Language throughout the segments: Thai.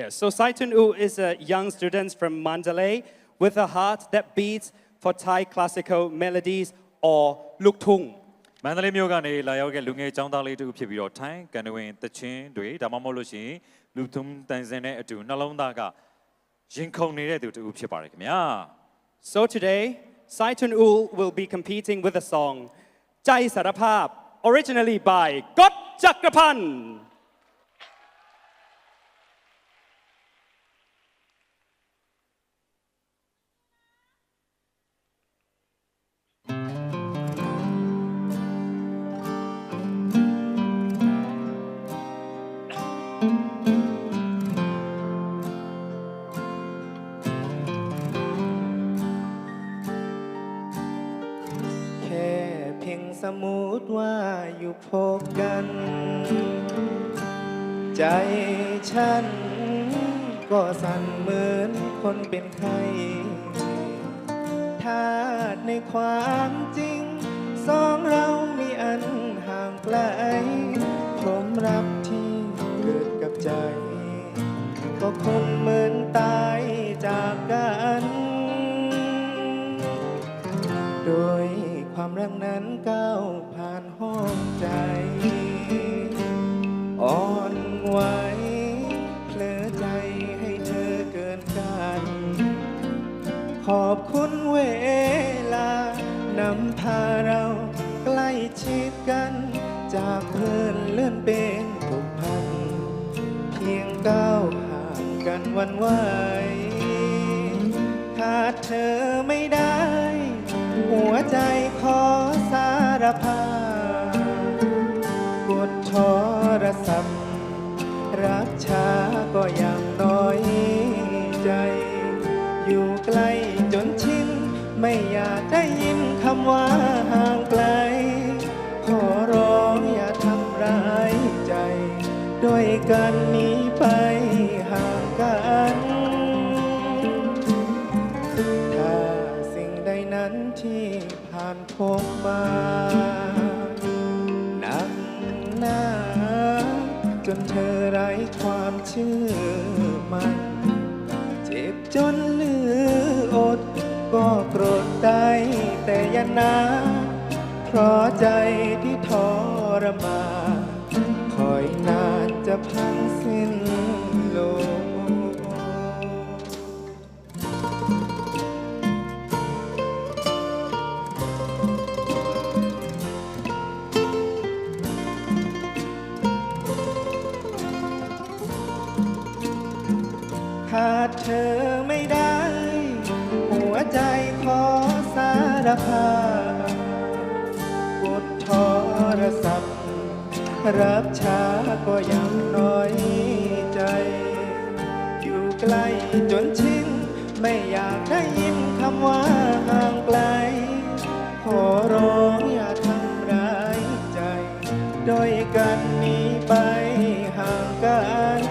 Yes, so Saitun U is a young student from Mandalay with a heart that beats for Thai classical melodies or Luk Thung. မန္တလေးမြို့ကနေလာရောက်တဲ့လူငယ်ចောင်းသားလေးတူဖြစ်ပြီးတော့ထိုင်းကန်တဝင်တချင်းတွေဒါမှမဟုတ်လို့ရှိရင်လူထုံတန်စင်တဲ့အတူနှလုံးသားကရင်ခုန်နေတဲ့သူတူဖြစ်ပါတယ်ခင်ဗျာ So today, Saitun U will be competing with a song Chai Sarapap, originally by God Chakrapan. แค่เพียงสมมุติว่าอยู่พบกัน ใจฉันก็สั่นเหมือนคนเป็นไข้ถ้าในความจริงสองเรามีอันห่างไกลผมรักที่เกิดกับใจ ก็คงเหมือนตายจากกัน โดยความรักนั้นก้าวผ่านห้องใจ อ่อนไหวเพลอใจให้เธอเกินกัน ขอบคุณเวลานำพาเราใกล้ชิดกัน จากเพื่อนเลื่อนเป็นผูกพัน เพียงก้าวห่างกันวันไหวขาดเธอไม่ได้ หัวใจขอสารภาพกดโทรศัพท์รักช้าก็ยังน้อยใจ อยู่ใกล้จนชินไม่อยากได้ยินคำว่าห่างไกล ขอร้องอย่าทำร้ายใจ ด้วยกันหนีไปห่างกัน ถ้าสิ่งใดนั้นที่ผ่านพบมาหนักหนาจนเธอไร้ความเชื่อมัน เจ็บจนเหลืออดก็โกรธได้แต่อย่านะเพราะใจที่ทรมานคอยนานจะพังสิ้นลม ขาดเธอไม่ได้ หัวใจขอสารภาพกดโทรศัพท์รับช้าก็ยังน้อยใจ อยู่ใกล้จนชินไม่อยากได้ยินคำว่าห่างไกล ขอร้องอย่าทำร้ายใจ โดยกันหนีไปห่างกัน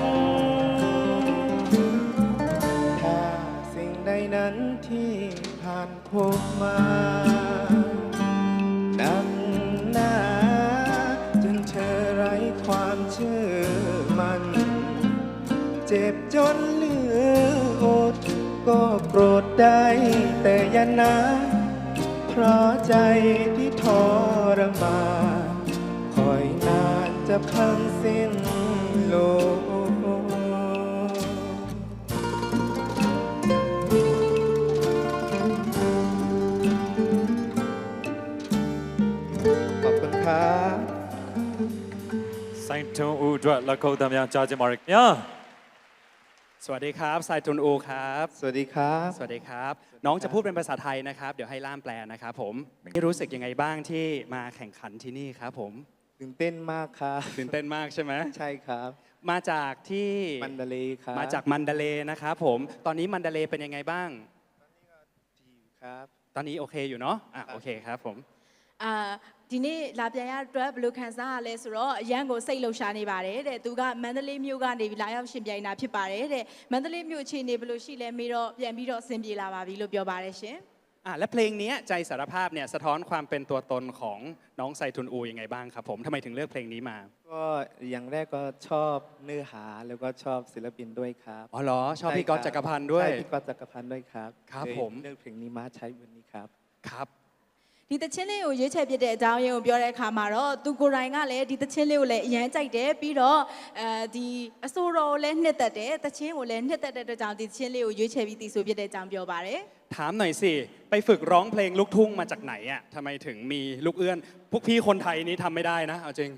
นั้นที่ผ่านพบมาหนักหนาจนเธอไร้ความเชื่อมันเจ็บจนเหลืออดก็โกรธได้แต่อย่านะเพราะใจที่ทรมานคอยนานจะพังสิ้นลม ขอบคุณครับ စိုင်းထွန်းဦးအတွက်လက်ခုပ်သံများကြားချင်ပါတယ်ခင်ဗျာ สวัสดีครับไซตุนอูครับ สวัสดีครับ สวัสดีครับ น้องจะพูดเป็นภาษาไทยนะครับ เดี๋ยวให้ล่ามแปลนะครับผมรู้สึกยังไงบ้างที่มาแข่งขันที่นี่ครับผม ตื่นเต้นมากครับ ตื่นเต้นมากใช่ไหม ใช่ครับ มาจากที่ มันดาเลย์ครับ มาจากมันดาเลย์นะครับผมตอนนี้มันดาเลย์เป็นยังไงบ้าง ครับ ตอนนี้โอเคอยู่เนาะโอเคครับผม ဒီနေ့လာပြန်ရအတွက်ဘယ်လိုခံစားရလဲဆိုတော့အရန်ကိုစိတ်လှုပ်ရှားနေပါတယ်တဲ့သူကမန္တလေးမြို့ကနေလာရောက်ရှင်ပြိုင်တာဖြစ်ပါတယ်တဲ့မန္တလေးမြို့အခြေအနေဘယ်လိုရှိလဲမေးတော့ပြန်ပြီးတော့အဆင်ပြေလာပါပြီလို့ပြောပါတယ်ရှင် และเพลงนี้ใจสารภาพเนี่ยสะท้อนความเป็นตัวตนของน้องไซทุนอูยังไงบ้างครับผมทำไมถึงเลือกเพลงนี้มา ก็อย่างแรกก็ชอบเนื้อหาแล้วก็ชอบศิลปินด้วยครับ อ๋อเหรอชอบพี่ก๊อตจักรพันธ์ด้วย ใช่พี่ก๊อตจักรพันธ์ด้วยครับ ครับ เลย ผม เลือกเพลงนี้มาใช้วันนี้ครับ ครับ ဒီတချင်းလေးကိုရွေးချယ်ပြတဲ့အကြောင်းရင်းကိုပြောတဲ့အခါမှာတော့သူကိုယ်တိုင်ကလည်းဒီတချင်းလေးကိုလည်းအရန်ကြိုက်တယ်ပြီးတော့ဒီအစိုးရကိုလည်းနှစ်သက်တယ်တချင်းကိုလည်းနှစ်သက်တဲ့အတွက်ကြောင့်ဒီတချင်းလေးကိုရွေးချယ်ပြီးတီးဆိုပြတဲ့အကြောင်းပြောပါတယ် ถามหน่อยสิไปฝึกร้องเพลงลูกทุ่งมาจากไหนอ่ะทำไมถึงมีลูกเอื้อน พวกพี่คนไทยนี้ทำไม่ได้นะเอาจริง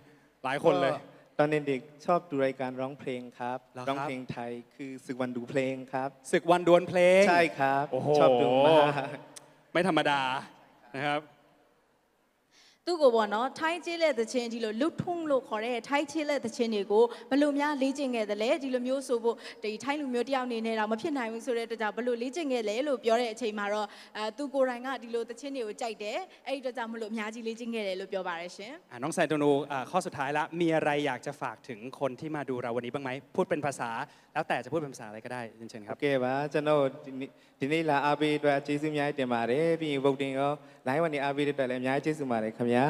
หลายคนเลย ก็ตอนเด็กๆชอบดูรายการร้องเพลงครับ เหรอครับ ร้องเพลงไทยคือศึกวันดูเพลงครับ ศึกวันดวลเพลง ใช่ครับ โอ้โห ชอบดูมาก ไม่ธรรมดานะครับ သူ့ကိုပေါ့နော်ထိုင်းချစ်လက်တချင်းဒီလိုလူထုံလို့ခေါ်တဲ့ထိုင်းချစ်လက်တချင်းတွေကိုဘယ်လိုများလေ့ကျင့်ခဲ့သလဲဒီလိုမျိုးဆိုဖို့ဒီထိုင်းလူမျိုးတယောက်အနေနဲ့တော့မဖြစ်နိုင်ဘူးဆိုတဲ့အတွက်ကြောင့်ဘယ်လိုလေ့ကျင့်ခဲ့လဲလို့ပြောတဲ့အချိန်မှာတော့သူကိုယ်တိုင်ကဒီလိုတချင်းတွေကိုကြိုက်တယ်အဲ့ဒီအတွက်ကြောင့်မလို့အများကြီးလေ့ကျင့်ခဲ့တယ်လို့ပြောပါတယ်ရှင် น้องไซตูนูข้อสุดท้ายละมีอะไรอยากจะฝากถึงคนที่มาดูเราวันนี้บ้างไหมพูดเป็นภาษา แล้วแต่จะพูดเป็นภาษาอะไรก็ได้เชิญค โอ รับ เคပါကျွန်တော်ဒီနေ့လာအားပေးအတွက်ကျေးဇူးအများကြီးတင်ပါတယ်ပြီးရင်ဗုဒ္ဓင်ရော live ဝင်နေအားပေးတဲ့အတွက်လည်းအများကြီးကျေးဇူးပါတယ်ခင်ဗျာ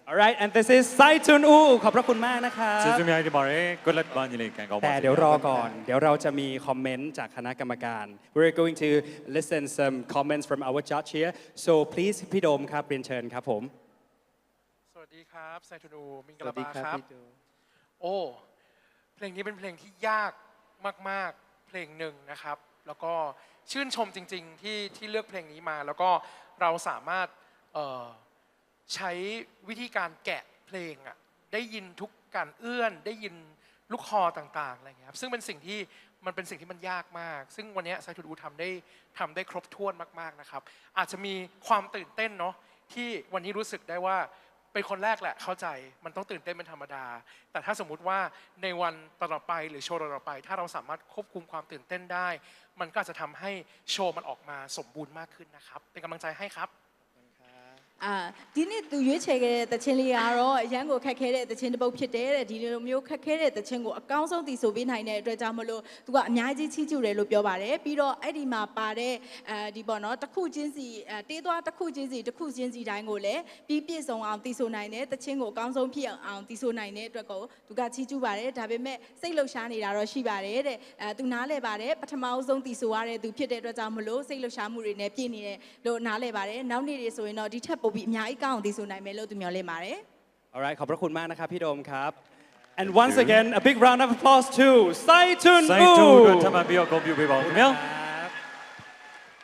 Alright and this is ไซทุนอูขอบพระคุณมากนะครับ ကျေးဇူးများတင်ပါတယ် good luck ပါညီလေးကံကောင်းပါ แต่ စေ เดี๋ยวรอก่อน เดี๋ยวเราจะมีคอมเมนต์จากคณะกรรมการ We're going to listen some comments from our judge here so please พี่โดมครับเรียนเชิญครับผม สวัสดีครับไซทูนูมิง ส ก วั ลา สดี บา ครับ ครับ พี่โจ โอ้เพลงนี้เป็นเพลงที่ยากมากๆเพลงหนึ่งนะครับ แล้วก็ชื่นชมจริงๆที่เลือกเพลงนี้มา แล้วก็เราสามารถใช้วิธีการแกะเพลงอ่ะได้ยินทุกการเอื้อนได้ยินลูกคอต่างๆอะไรเงี้ยครับซึ่งเป็นสิ่งที่มันยากมาก ซึ่งวันนี้ไซทูนูทำได้ครบถ้วนมากๆนะครับอาจจะมีความตื่นเต้นเนาะที่วันนี้รู้สึกได้ว่า เป็นคนแรกแหละเข้าใจมันต้องตื่นเต้นเป็นธรรมดา แต่ถ้าสมมุติว่าในวันต่อๆไปหรือโชว์ต่อๆไป ถ้าเราสามารถควบคุมความตื่นเต้นได้ มันก็จะทำให้โชว์มันออกมาสมบูรณ์มากขึ้นนะครับเป็นกำลังใจให้ครับ ဒီနေ့သူရွေးချယ်ခဲ့တဲ့တချင်းလေးကတော့အရန်ကိုခက်ခဲတဲ့တချင်းတစ်ပုတ်ဖြစ်တယ်တဲ့ဒီလိုမျိုးခက်ခဲတဲ့တချင်းကိုအကောင်းဆုံးတည်ဆိုပေးနိုင်တဲ့အတွက်ကြောင့်မလို့သူကအများကြီးချီးကျူးတယ်လို့ပြောပါတယ်ပြီးတော့အဲ့ဒီမှာပါတဲ့ဒီပေါ့နော်တစ်ခုချင်းစီတေးသွားတစ်ခုချင်းစီတိုင်းကိုလည်းပြီးပြည့်စုံအောင်တည်ဆိုနိုင်တဲ့တချင်းကိုအကောင်းဆုံးဖြစ်အောင်တည်ဆိုနိုင်တဲ့အတွက်ကိုသူကချီးကျူးပါတယ်ဒါပေမဲ့စိတ်လှုပ်ရှားနေတာတော့ရှိပါတယ်တဲ့သူနားလဲပါတယ်ပထမအဆုံးတည်ဆိုရတဲ့သူဖြစ်တဲ့အတွက်ကြောင့်မလို့စိတ်လှုပ်ရှားမှုတွေနဲ့ပြည့်နေတယ်လို့နားလဲပါတယ်နောက်နေ့တွေဆိုရင်တော့ဒီထက်ပိုပြီးအများကြီးကောင်းအောင်တည်ဆိုနိုင်မယ်လို့သူမျှော်လင့်ပါတယ် Alright ขอบพระคุณมากนะครับพี่โดมครับ and once again a big round of applause to ไซทุน စို อู က်တူအတွက်ထပ်မံပြီးတော့ဂုဏ်ပြုပေးပါဦးခင်ဗျာ